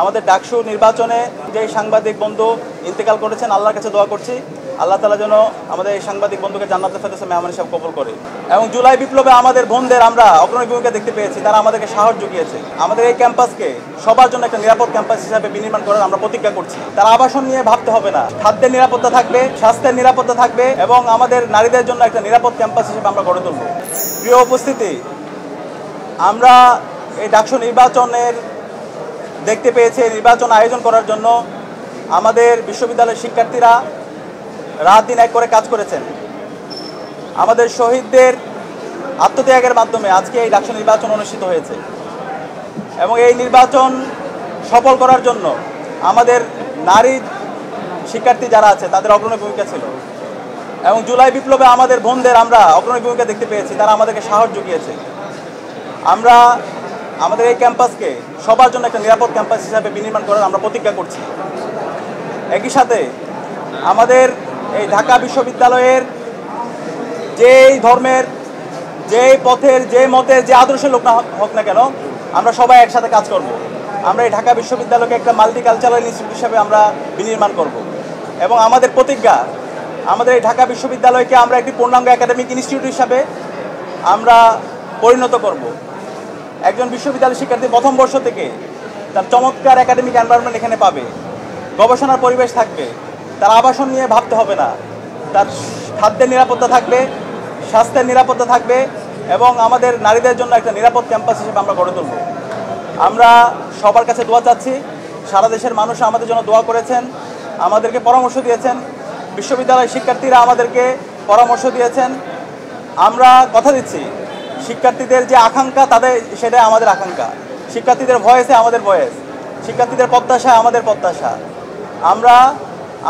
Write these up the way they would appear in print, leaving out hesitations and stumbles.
আমাদের ডাকসু নির্বাচনে যে সাংবাদিক বন্ধু ইন্তেকাল করেছেন, আল্লাহর কাছে দোয়া করছি আল্লাহ তাআলা যেন আমাদের এই সাংবাদিক বন্ধুকে জান্নাতুল ফেরদৌসে মেহমান হিসেবে কবুল করে। এবং জুলাই বিপ্লবে আমাদের বোনদের আমরা অগ্রণী ভূমিকা দেখতে পেয়েছি, তারা আমাদেরকে সাহস জুগিয়েছে। আমাদের এই ক্যাম্পাসকে সবার জন্য একটা নিরাপদ ক্যাম্পাস হিসাবে বিনির্মাণ করার আমরা প্রতিজ্ঞা করছি। তারা আবাসন নিয়ে ভাবতে হবে না, খাদ্যের নিরাপত্তা থাকবে, স্বাস্থ্যের নিরাপত্তা থাকবে এবং আমাদের নারীদের জন্য একটা নিরাপদ ক্যাম্পাস হিসেবে আমরা গড়ে তুলব। প্রিয় উপস্থিতি, আমরা এই ডাকসু নির্বাচনের দেখতে পেয়েছি, নির্বাচন আয়োজন করার জন্য আমাদের বিশ্ববিদ্যালয়ের শিক্ষার্থীরা রাত দিন এক করে কাজ করেছেন। আমাদের শহীদদের আত্মত্যাগের মাধ্যমে আজকে এই ডাকসু নির্বাচন অনুষ্ঠিত হয়েছে এবং এই নির্বাচন সফল করার জন্য আমাদের নারী শিক্ষার্থী যারা আছে তাদের অগ্রণী ভূমিকা ছিল। এবং জুলাই বিপ্লবে আমাদের বোনদের আমরা অগ্রণী ভূমিকা দেখতে পেয়েছি, তারা আমাদেরকে সাহস জুগিয়েছে। আমরা আমাদের এই ক্যাম্পাসকে সবার জন্য একটা নিরাপদ ক্যাম্পাস হিসাবে বিনির্মাণ করার আমরা প্রতিজ্ঞা করছি। একই সাথে আমাদের এই ঢাকা বিশ্ববিদ্যালয়ের যেই ধর্মের, যেই পথের, যে মতের, যে আদর্শের লোক না হোক না কেন, আমরা সবাই একসাথে কাজ করব। আমরা এই ঢাকা বিশ্ববিদ্যালয়কে একটা মাল্টিকালচারাল ইনস্টিটিউট হিসাবে আমরা বিনির্মাণ করব এবং আমাদের প্রতিজ্ঞা, আমাদের এই ঢাকা বিশ্ববিদ্যালয়কে আমরা একটি পূর্ণাঙ্গ একাডেমিক ইনস্টিটিউট হিসাবে আমরা পরিণত করব। একজন বিশ্ববিদ্যালয় শিক্ষার্থী প্রথম বর্ষ থেকে তার চমৎকার একাডেমিক এনভায়রনমেন্ট এখানে পাবে, গবেষণার পরিবেশ থাকবে, তার আবাসন নিয়ে ভাবতে হবে না, তার খাদ্যের নিরাপত্তা থাকবে, স্বাস্থ্যের নিরাপত্তা থাকবে এবং আমাদের নারীদের জন্য একটা নিরাপদ ক্যাম্পাস হিসেবে আমরা গড়ে তুলব। আমরা সবার কাছে দোয়া চাচ্ছি। সারা দেশের মানুষ আমাদের জন্য দোয়া করেছেন, আমাদেরকে পরামর্শ দিয়েছেন, বিশ্ববিদ্যালয়ের শিক্ষার্থীরা আমাদেরকে পরামর্শ দিয়েছেন। আমরা কথা দিচ্ছি, শিক্ষার্থীদের যে আকাঙ্ক্ষা তাদের সেটাই আমাদের আকাঙ্ক্ষা, শিক্ষার্থীদের ভয়েসে আমাদের ভয়েস, শিক্ষার্থীদের প্রত্যাশায় আমাদের প্রত্যাশা। আমরা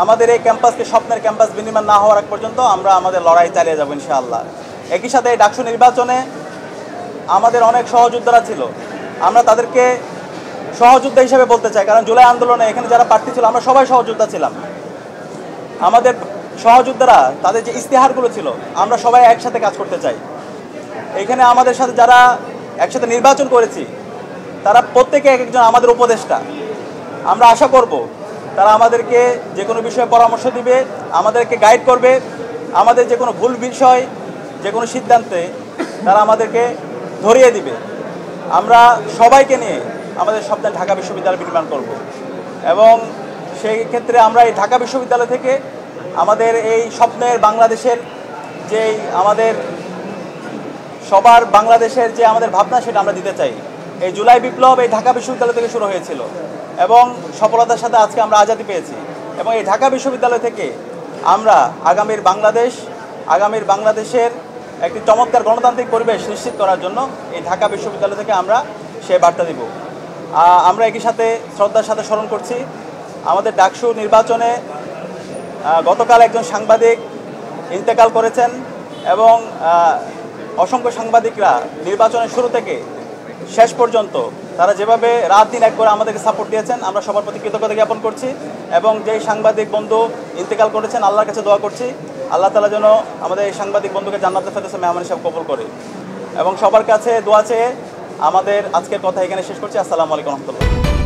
আমাদের এই ক্যাম্পাসকে স্বপ্নের ক্যাম্পাস বিনির্মাণ না হওয়ার আগ পর্যন্ত আমরা আমাদের লড়াই চালিয়ে যাব ইনশাআল্লাহ। একই সাথে এই ডাকসু নির্বাচনে আমাদের অনেক সহযোদ্ধারা ছিল, আমরা তাদেরকে সহযোদ্ধা হিসেবে বলতে চাই, কারণ জুলাই আন্দোলনে এখানে যারা প্রার্থী ছিল আমরা সবাই সহযোদ্ধা ছিলাম। আমাদের সহযোদ্ধারা তাদের যে ইশতেহারগুলো ছিল আমরা সবাই একসাথে কাজ করতে চাই। এখানে আমাদের সাথে যারা একসাথে নির্বাচন করেছি তারা প্রত্যেকে এক একজন আমাদের উপদেষ্টা। আমরা আশা করব তারা আমাদেরকে যে কোনো বিষয়ে পরামর্শ দিবে, আমাদেরকে গাইড করবে, আমাদের যে কোনো ভুল বিষয়, যে কোনো সিদ্ধান্তে তারা আমাদেরকে ধরিয়ে দিবে। আমরা সবাইকে নিয়ে আমাদের স্বপ্নের ঢাকা বিশ্ববিদ্যালয় নির্মাণ করব এবং সেই ক্ষেত্রে আমরা এই ঢাকা বিশ্ববিদ্যালয় থেকে আমাদের এই স্বপ্নের বাংলাদেশের যেই আমাদের সবার বাংলাদেশের যে আমাদের ভাবনা সেটা আমরা দিতে চাই। এই জুলাই বিপ্লব এই ঢাকা বিশ্ববিদ্যালয় থেকে শুরু হয়েছিল এবং সফলতার সাথে আজকে আমরা আজাদি পেয়েছি এবং এই ঢাকা বিশ্ববিদ্যালয় থেকে আমরা আগামীর বাংলাদেশের একটি চমৎকার গণতান্ত্রিক পরিবেশ নিশ্চিত করার জন্য এই ঢাকা বিশ্ববিদ্যালয় থেকে আমরা সে বার্তা দিব। আমরা একই সাথে শ্রদ্ধার সাথে স্মরণ করছি আমাদের ডাকসু নির্বাচনে গতকাল একজন সাংবাদিক ইন্তেকাল করেছেন এবং অসংখ্য সাংবাদিকরা নির্বাচনের শুরু থেকে শেষ পর্যন্ত তারা যেভাবে রাত দিন এক করে আমাদেরকে সাপোর্ট দিয়েছেন, আমরা সবার প্রতি কৃতজ্ঞতা জ্ঞাপন করছি এবং যেই সাংবাদিক বন্ধু ইন্তেকাল করেছেন আল্লাহর কাছে দোয়া করছি আল্লাহ তাআলা যেন আমাদের এই সাংবাদিক বন্ধুকে জান্নাতুল ফেরদৌসে মেহমান হিসেবে কবুল করে এবং সবার কাছে দোয়া চেয়ে আমাদের আজকের কথা এখানে শেষ করছি। আসসালামু আলাইকুম ওয়া রাহমাতুল্লাহ।